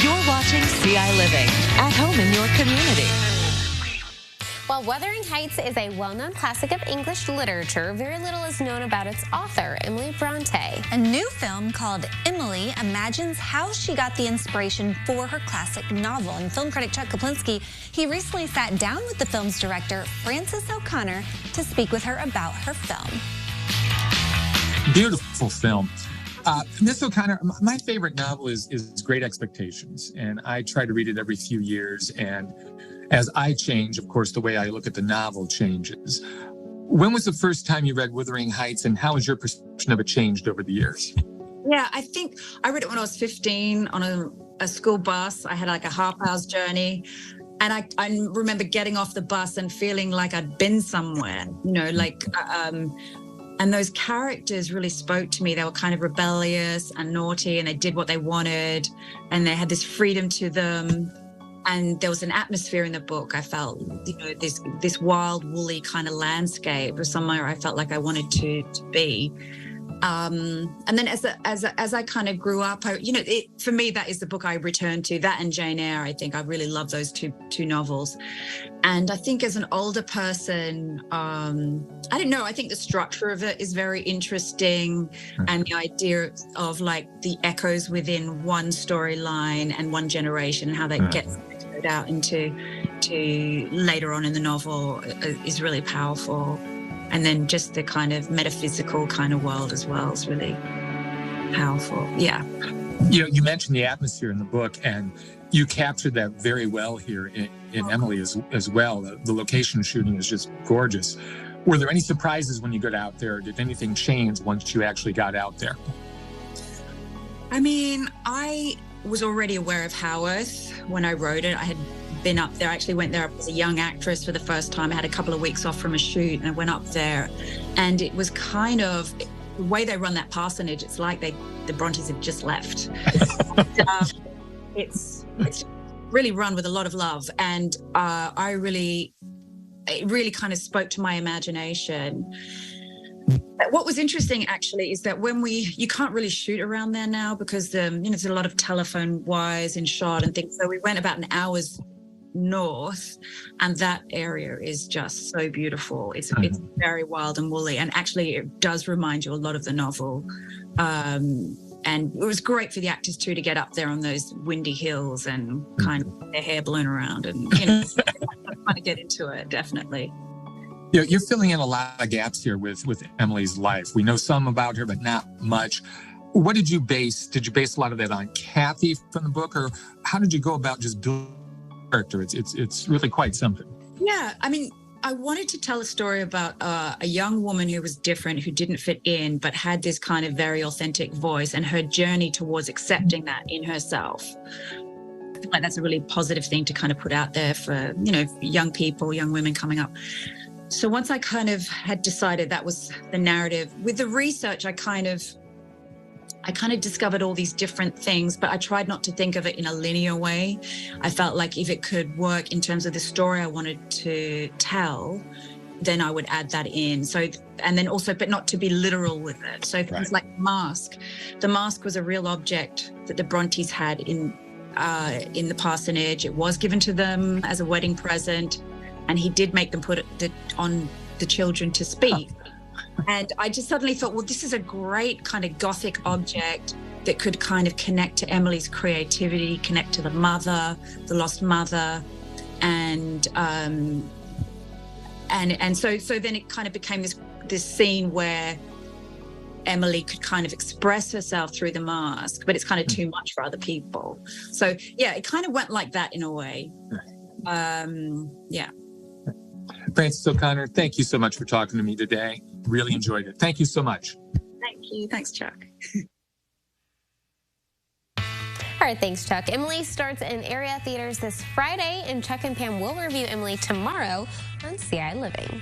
You're watching CI Living, at home in your community. While Wuthering Heights is a well-known classic of English literature, very little is known about its author, Emily Bronte. A new film called Emily imagines how she got the inspiration for her classic novel. And film critic Chuck Koplinski, he recently sat down with the film's director, Frances O'Connor, to speak with her about her film. Beautiful film. Miss O'Connor, my favorite novel is Great Expectations, and I try to read it every few years. And as I change, of course, the way I look at the novel changes. When was the first time you read Wuthering Heights, and how has your perception of it changed over the years? Yeah, I think I read it when I was 15 on a school bus. I had like a half-hour's journey. And I remember getting off the bus and feeling like I'd been somewhere, and those characters really spoke to me. They were kind of rebellious and naughty, and they did what they wanted, and they had this freedom to them. And there was an atmosphere in the book. I felt, this wild, woolly kind of landscape was somewhere I felt like I wanted to be. And then as I kind of grew up, for me, that is the book I return to. That and Jane Eyre. I think I really love those two novels. And I think as an older person, I don't know, I think the structure of it is very interesting. And the idea of like the echoes within one storyline and one generation and how that gets out into later on in the novel is really powerful. And then just the kind of metaphysical kind of world as well is really powerful. Yeah. You mentioned the atmosphere in the book, and you captured that very well here in Emily as well. The location shooting is just gorgeous. Were there any surprises when you got out there? Did anything change once you actually got out there? I mean, I was already aware of Haworth when I wrote it. I had been up there. I actually went there as a young actress for the first time. I had a couple of weeks off from a shoot and I went up there, and it was kind of the way they run that parsonage. It's like the Brontes have just left. It's really run with a lot of love, and it really kind of spoke to my imagination. What was interesting actually is that you can't really shoot around there now because there's a lot of telephone wires in shot and things. So we went about an hour's north, and that area is just so beautiful. It's very wild and woolly, and actually it does remind you a lot of the novel. And it was great for the actors too to get up there on those windy hills and kind of their hair blown around and kind of get into it. Definitely. You're filling in a lot of gaps here with Emily's life. We know some about her, but not much. What did you base a lot of that on Kathy from the book, or how did you go about just building character? It's really quite something. Yeah, I mean, I wanted to tell a story about a young woman who was different, who didn't fit in, but had this kind of very authentic voice, and her journey towards accepting that in herself. I feel like that's a really positive thing to kind of put out there for, young people, young women coming up. So once I kind of had decided that was the narrative, with the research, I kind of discovered all these different things, but I tried not to think of it in a linear way. I felt like if it could work in terms of the story I wanted to tell, then I would add that in. So, and then also, but not to be literal with it. So things like mask. The mask was a real object that the Brontes had in the parsonage. It was given to them as a wedding present, and he did make them put it on the children to speak. And I just suddenly thought, well, this is a great kind of Gothic object that could kind of connect to Emily's creativity, connect to the mother, the lost mother. And so then it kind of became this scene where Emily could kind of express herself through the mask, but it's kind of too much for other people. So yeah, it kind of went like that in a way. Yeah. Frances O'Connor, thank you so much for talking to me today. Really enjoyed it. Thank you so much. Thank you. Thanks, Chuck. All right, thanks, Chuck. Emily starts in area theaters this Friday, and Chuck and Pam will review Emily tomorrow on CI Living.